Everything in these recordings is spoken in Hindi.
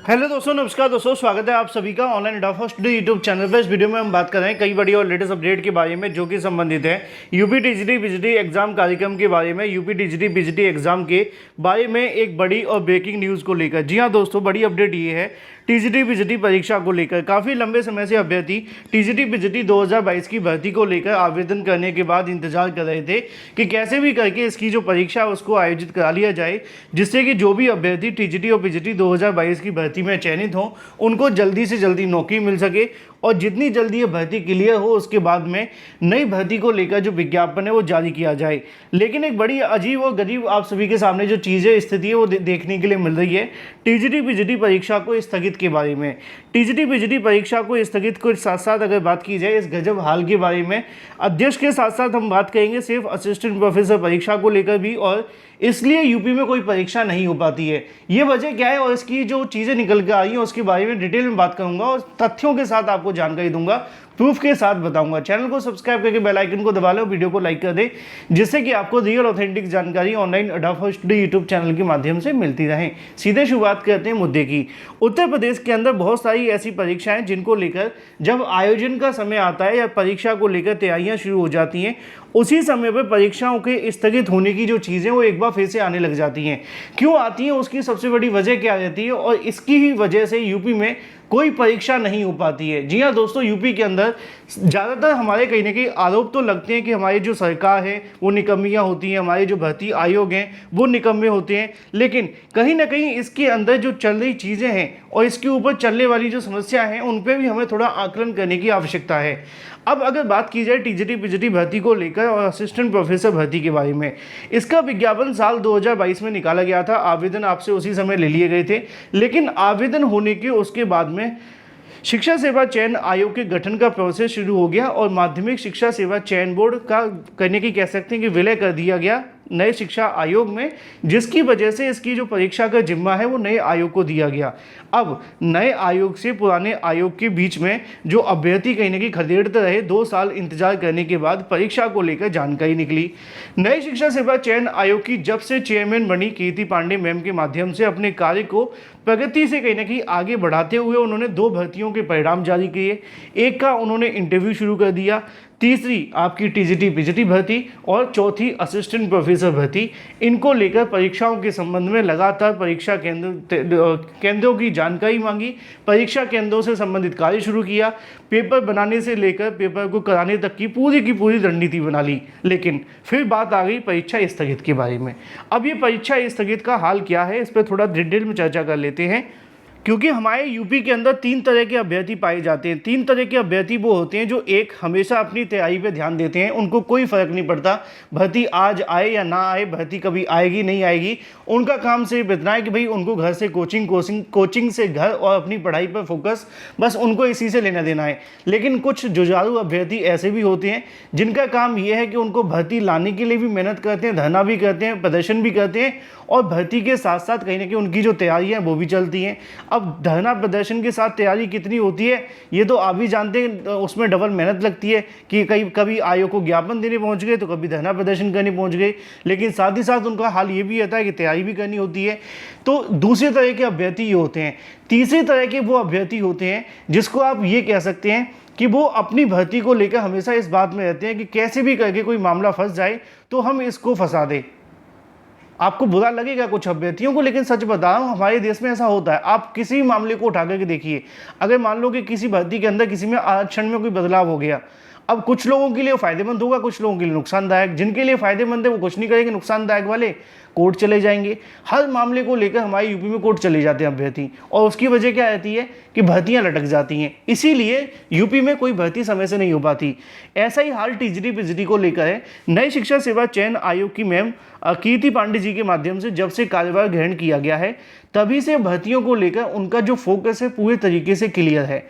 हेलो दोस्तों, नमस्कार दोस्तों, स्वागत है आप सभी का ऑनलाइन एडा स्टडी यूट्यूब चैनल पर। इस वीडियो में हम बात कर रहे हैं कई बड़ी और लेटेस्ट अपडेट के बारे में जो कि संबंधित है यूपी टीजीटी पीजीटी एग्जाम कार्यक्रम के बारे में। यूपी टीजीटी पीजीटी एग्जाम के बारे में एक बड़ी और ब्रेकिंग न्यूज़ को लेकर। जी हाँ दोस्तों, बड़ी अपडेट ये है टीजीटी पीजीटी परीक्षा को लेकर। काफ़ी लंबे समय से अभ्यर्थी टीजीटी पीजीटी 2022 की भर्ती को लेकर आवेदन करने के बाद इंतजार कर रहे थे कि कैसे भी करके इसकी जो परीक्षा है उसको आयोजित करा लिया जाए, जिससे कि जो भी अभ्यर्थी टीजीटी और पीजीटी 2022 की भर्ती में चयनित हों उनको जल्दी से जल्दी नौकरी मिल सके और जितनी जल्दी ये भर्ती क्लियर हो उसके बाद में नई भर्ती को लेकर जो विज्ञापन है वो जारी किया जाए। लेकिन एक बड़ी अजीब और गरीब आप सभी के सामने जो चीज़ें स्थिति है वो देखने के लिए मिल रही है टीजीटी पीजीटी परीक्षा को स्थगित के बारे में। टीजीटी पीजीटी परीक्षा को स्थगित के साथ साथ अगर बात की जाए इस गजब हाल के बारे में, अध्यक्ष के साथ साथ हम बात करेंगे सिर्फ असिस्टेंट प्रोफेसर परीक्षा को लेकर भी, और इसलिए यूपी में कोई परीक्षा नहीं हो पाती है। ये वजह क्या है और इसकी जो चीज़ें निकल के आई हैं उसके बारे में डिटेल में बात करूंगा और तथ्यों के साथ आपको जानकारी दूंगा, प्रूफ के साथ बताऊंगा। चैनल को सब्सक्राइब करके बेल आइकन को दबा लो, वीडियो को लाइक कर दे, जिससे कि आपको रियल ऑथेंटिक जानकारी ऑनलाइन एडा स्टडी यूट्यूब चैनल के माध्यम से मिलती रहे। सीधे शुरुआत करते हैं मुद्दे की। उत्तर प्रदेश के अंदर बहुत सारी ऐसी परीक्षाएं जिनको लेकर जब आयोजन का समय आता है या परीक्षा को लेकर तैयारियां शुरू हो जाती हैं, उसी समय पर परीक्षाओं के स्थगित होने की जो चीज़ें वो एक बार फिर से आने लग जाती हैं। क्यों आती हैं, उसकी सबसे बड़ी वजह क्या रहती है और इसकी ही वजह से यूपी में कोई परीक्षा नहीं हो पाती है। जी हाँ दोस्तों, यूपी के अंदर ज़्यादातर हमारे कहीं ना कहीं आरोप तो लगते हैं कि हमारी जो सरकार है वो निकम्मियाँ होती हैं, हमारे जो भर्ती आयोग हैं वो निकम्मे होते हैं, लेकिन कहीं ना कहीं इसके अंदर जो चल रही चीज़ें हैं और इसके ऊपर चलने वाली जो समस्या हैं उन पर भी हमें थोड़ा आकलन करने की आवश्यकता है। अब अगर बात की जाए टीजीटी पीजीटी भर्ती को लेकर और असिस्टेंट प्रोफेसर भर्ती के बारे में, इसका विज्ञापन साल 2022 में निकाला गया था। आवेदन आपसे उसी समय ले लिए गए थे, लेकिन आवेदन होने के उसके बाद में शिक्षा सेवा चयन आयोग के गठन का प्रोसेस शुरू हो गया और माध्यमिक शिक्षा सेवा चयन बोर्ड का करने की कह सकते हैं कि विलय कर दिया गया नए शिक्षा आयोग में, जिसकी वजह से इसकी जो परीक्षा का जिम्मा है वो नए आयोग को दिया गया। अब नए आयोग से पुराने आयोग के बीच में जो अभ्यर्थी कहीं ना कहीं खदेड़ते रहे, 2 साल इंतजार करने के बाद परीक्षा को लेकर जानकारी निकली। नए शिक्षा सेवा चयन आयोग की जब से चेयरमैन बनी कीर्ति पांडे मैम के माध्यम से अपने कार्य को प्रगति से कहीं ना कहीं आगे बढ़ाते हुए उन्होंने 2 भर्तियों के परिणाम जारी किए। एक का उन्होंने इंटरव्यू शुरू कर दिया, तीसरी आपकी टीजीटी पीजीटी भर्ती और चौथी असिस्टेंट प्रोफेसर भर्ती। इनको लेकर परीक्षाओं के संबंध में लगातार परीक्षा केंद्रों की जानकारी मांगी, परीक्षा केंद्रों से संबंधित कार्य शुरू किया, पेपर बनाने से लेकर पेपर को कराने तक की पूरी रणनीति बना ली। लेकिन फिर बात आ गई परीक्षा स्थगित के बारे में। अब ये परीक्षा स्थगित का हाल क्या है, इस पर थोड़ा डिटेल में चर्चा कर लेते हैं, क्योंकि हमारे यूपी के अंदर 3 तरह के अभ्यर्थी पाए जाते हैं। 3 तरह के अभ्यर्थी वो होते हैं जो एक हमेशा अपनी तैयारी पे ध्यान देते हैं, उनको कोई फ़र्क नहीं पड़ता भर्ती आज आए या ना आए, भर्ती कभी आएगी नहीं आएगी, उनका काम सिर्फ इतना है कि भाई उनको घर से कोचिंग से घर और अपनी पढ़ाई पर फोकस, बस उनको इसी से लेना देना है। लेकिन कुछ जुझारू अभ्यर्थी ऐसे भी होते हैं जिनका काम ये है कि उनको भर्ती लाने के लिए भी मेहनत करते हैं, धरना भी करते हैं, प्रदर्शन भी करते हैं और भर्ती के साथ साथ कहीं ना कहीं उनकी जो तैयारियाँ हैं वो भी चलती हैं। अब धरना प्रदर्शन के साथ तैयारी कितनी होती है ये तो आप भी जानते हैं, उसमें डबल मेहनत लगती है कि कभी आयोग को ज्ञापन देने पहुंच गए तो कभी धरना प्रदर्शन करने पहुंच गए, लेकिन साथ ही साथ उनका हाल ये भी रहता है कि तैयारी भी करनी होती है। तो दूसरे तरह के अभ्यर्थी ये होते हैं। तीसरे तरह के वो अभ्यर्थी होते हैं जिसको आप ये कह सकते हैं कि वो अपनी भर्ती को लेकर हमेशा इस बात में रहते हैं कि कैसे भी करके कोई मामला फंस जाए तो हम इसको फंसा दें। आपको बुरा लगेगा कुछ अभ्यर्थियों को, लेकिन सच बता रहा हूँ हमारे देश में ऐसा होता है। आप किसी भी मामले को उठा करके देखिए, अगर मान लो कि किसी भर्ती के अंदर किसी में आरक्षण में कोई बदलाव हो गया, अब कुछ लोगों के लिए फायदेमंद होगा, कुछ लोगों के लिए नुकसानदायक। जिनके लिए फायदेमंद है वो कुछ नहीं करेंगे, नुकसानदायक वाले कोर्ट चले जाएंगे। हर मामले को लेकर हमारे यूपी में कोर्ट चले जाते हैं अभ्यर्थी, और उसकी वजह क्या रहती है कि भर्तियां लटक जाती हैं, इसीलिए यूपी में कोई भर्ती समय से नहीं हो पाती। ऐसा ही हाल टीजीटी पीजीटी को लेकर है। नई शिक्षा सेवा चयन आयोग की मैम कीर्ति पांडे जी के माध्यम से जब से कार्यभार ग्रहण किया गया है तभी से भर्तियों को लेकर उनका जो फोकस है पूरे तरीके से क्लियर है।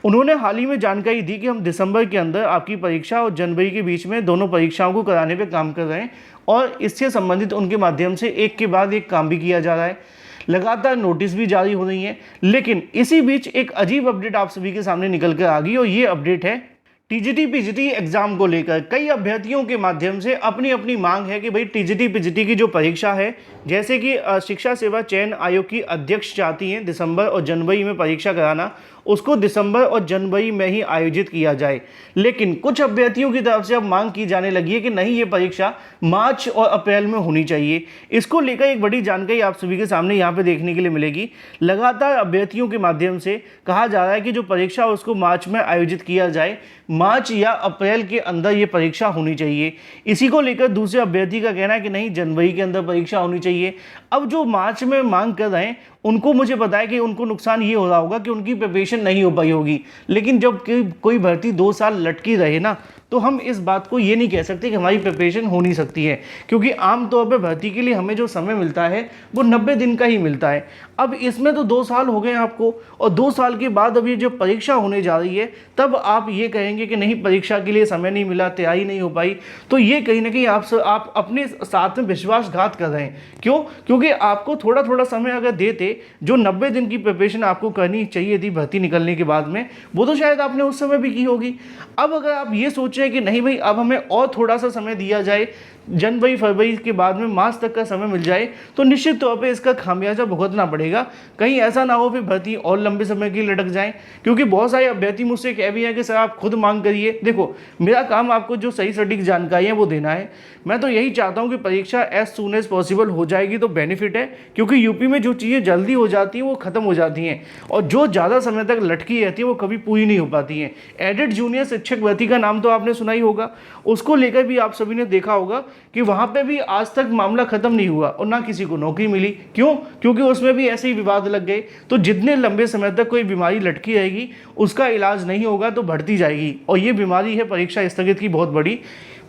उन्होंने हाल ही में जानकारी दी कि हम दिसंबर के अंदर आपकी परीक्षा और जनवरी के बीच में दोनों परीक्षाओं को कराने पे काम कर रहे हैं और इससे संबंधित उनके माध्यम से एक के बाद एक काम भी किया जा रहा है। लगातार नोटिस भी जारी हो रही हैं। लेकिन इसी बीच एक अजीब अपडेट आप सभी के सामने निकल कर आ गई और ये अपडेट है टीजीटी पीजीटी एग्जाम को लेकर कई अभ्यर्थियों के माध्यम से अपनी अपनी मांग है कि भाई टीजीटी पीजीटी की जो परीक्षा है, जैसे कि शिक्षा सेवा चयन आयोग की अध्यक्ष चाहती हैं दिसंबर और जनवरी में परीक्षा कराना, उसको दिसंबर और जनवरी में ही आयोजित किया जाए। लेकिन कुछ अभ्यर्थियों की तरफ से अब मांग की जाने लगी है कि नहीं, ये परीक्षा मार्च और अप्रैल में होनी चाहिए। इसको लेकर एक बड़ी जानकारी आप सभी के सामने यहाँ पे देखने के लिए मिलेगी। लगातार अभ्यर्थियों के माध्यम से कहा जा रहा है कि जो परीक्षा उसको मार्च में आयोजित किया जाए, मार्च या अप्रैल के अंदर ये परीक्षा होनी चाहिए। इसी को लेकर दूसरे अभ्यर्थी का कहना है कि नहीं, जनवरी के अंदर परीक्षा होनी चाहिए। अब जो मार्च में मांग कर रहे हैं उनको मुझे पता है कि उनको नुकसान ये हो रहा होगा कि उनकी प्रिपरेशन नहीं हो पाई होगी। लेकिन जब कोई भर्ती 2 साल लटकी रहे ना, तो हम इस बात को ये नहीं कह सकते कि हमारी प्रिपरेशन हो नहीं सकती है, क्योंकि आमतौर पर भर्ती के लिए हमें जो समय मिलता है वो 90 दिन का ही मिलता है। अब इसमें तो 2 साल हो गए आपको, और 2 साल के बाद अब ये जो परीक्षा होने जा रही है, तब आप ये कहेंगे कि नहीं, परीक्षा के लिए समय नहीं मिला, तैयारी नहीं हो पाई, तो ये कहीं ना कहीं आप अपने साथ में विश्वासघात कर रहे हैं। क्यों? क्योंकि आपको थोड़ा थोड़ा समय अगर देते, जो 90 दिन की प्रिपरेशन आपको करनी चाहिए थी भर्ती निकलने के बाद में, वो तो शायद आपने उस समय भी की होगी। अब अगर आप ये सोच रहे हैं कि नहीं भाई, अब हमें और थोड़ा सा समय दिया जाए, जनवरी फरवरी के बाद में मार्च तक का समय मिल जाए, तो निश्चित तौर पे इसका खामियाजा भुगतना पड़ेगा। कहीं ऐसा ना हो फिर भर्ती और लंबे समय के लिए लटक जाए। क्योंकि बहुत सारे अभ्यर्थी मुझसे कह भी हैं कि सर आप खुद मांग करिए। देखो, मेरा काम आपको जो सही सटीक जानकारी है वो देना है। मैं तो यही चाहता हूँ कि परीक्षा एज सून एज पॉसिबल हो जाएगी तो बेनिफिट है, क्योंकि यूपी में जो चीज़ें जल्दी हो जाती हैं वो ख़त्म हो जाती हैं, और जो ज़्यादा समय तक लटकी रहती है वो कभी पूरी नहीं हो पाती हैं। एडेड जूनियर शिक्षक भर्ती का नाम तो आपने सुना ही होगा, उसको लेकर भी आप सभी ने देखा होगा कि वहाँ पे भी आज तक मामला ख़त्म नहीं हुआ और ना किसी को नौकरी मिली। क्यों? क्योंकि उसमें भी ऐसे ही विवाद लग गए। तो जितने लंबे समय तक कोई बीमारी लटकी रहेगी, उसका इलाज नहीं होगा तो बढ़ती जाएगी, और ये बीमारी है परीक्षा स्थगित की बहुत बड़ी।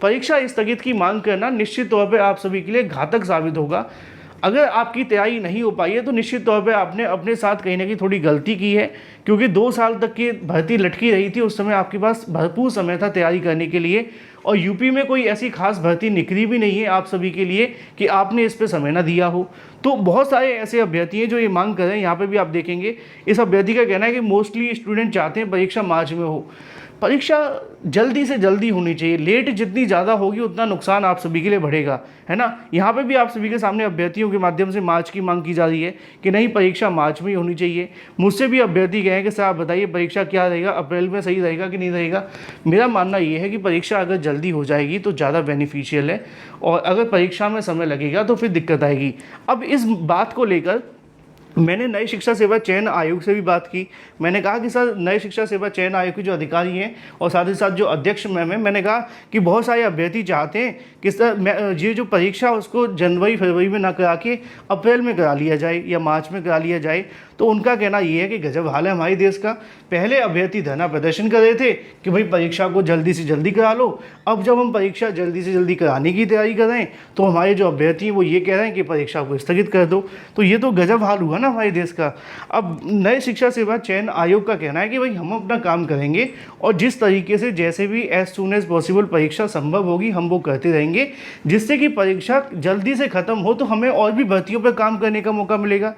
परीक्षा स्थगित की मांग करना निश्चित तौर पर आप सभी के लिए घातक साबित होगा। अगर आपकी तैयारी नहीं हो पाई है तो निश्चित तौर पे आपने अपने साथ कहीं ना कहीं थोड़ी गलती की है, क्योंकि 2 साल तक की भर्ती लटकी रही थी। उस समय आपके पास भरपूर समय था तैयारी करने के लिए, और यूपी में कोई ऐसी खास भर्ती निकली भी नहीं है आप सभी के लिए कि आपने इस पे समय ना दिया हो। तो बहुत सारे ऐसे अभ्यर्थी हैं जो ये मांग कर रहे हैं। यहाँ पे भी आप देखेंगे, इस अभ्यर्थी का कहना है कि मोस्टली स्टूडेंट चाहते हैं परीक्षा मार्च में हो। परीक्षा जल्दी से जल्दी होनी चाहिए। लेट जितनी ज़्यादा होगी उतना नुकसान आप सभी के लिए बढ़ेगा, है ना। यहाँ पे भी आप सभी के सामने अभ्यर्थियों के माध्यम से मार्च की मांग की जा रही है कि नहीं, परीक्षा मार्च में ही होनी चाहिए। मुझसे भी अभ्यर्थी कहे कि सर आप बताइए परीक्षा क्या रहेगा, अप्रैल में सही रहेगा कि नहीं रहेगा। मेरा मानना ये है कि परीक्षा अगर जल्दी हो जाएगी तो ज़्यादा बेनिफिशियल है, और अगर परीक्षा में समय लगेगा तो फिर दिक्कत आएगी। अब इस बात को लेकर मैंने नई शिक्षा सेवा चयन आयोग से भी बात की। मैंने कहा कि सर, नए शिक्षा सेवा चयन आयोग के जो अधिकारी हैं और साथ ही साथ जो अध्यक्ष मैम है, मैंने कहा कि बहुत सारे अभ्यर्थी चाहते हैं कि सर ये जो परीक्षा उसको जनवरी फरवरी में ना करा के अप्रैल में करा लिया जाए या मार्च में करा लिया जाए। तो उनका कहना ये है कि गजब हाल है हमारे देश का। पहले अभ्यर्थी धरना प्रदर्शन कर रहे थे कि भाई परीक्षा को जल्दी से जल्दी करा लो, अब जब हम परीक्षा जल्दी से जल्दी कराने की तैयारी कर रहे हैं तो हमारे जो अभ्यर्थी हैं वो ये कह रहे हैं कि परीक्षा को स्थगित कर दो। तो ये तो गजब हाल हुआ ना हमारे देश का। अब नए शिक्षा सेवा चयन आयोग का कहना है कि भाई हम अपना काम करेंगे, और जिस तरीके से जैसे भी एज सून एज पॉसिबल परीक्षा संभव होगी हम वो करते रहेंगे, जिससे कि परीक्षा जल्दी से ख़त्म हो तो हमें और भी भर्तियों पर काम करने का मौका मिलेगा।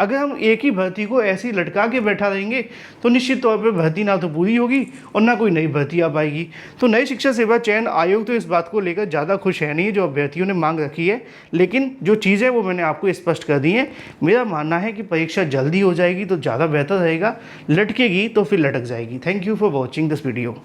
अगर हम एक ही भर्ती को ऐसे ही लटका के बैठा रहेंगे तो निश्चित तौर पर भर्ती ना तो पूरी होगी और ना कोई नई भर्ती आ पाएगी। तो नई शिक्षा सेवा चयन आयोग तो इस बात को लेकर ज़्यादा खुश है नहीं जो अभ्यर्थियों ने मांग रखी है, लेकिन जो चीज़ें वो मैंने आपको स्पष्ट कर दी हैं। मेरा मानना है कि परीक्षा जल्दी हो जाएगी तो ज़्यादा बेहतर रहेगा, लटकेगी तो फिर लटक जाएगी। Thank you for watching this video.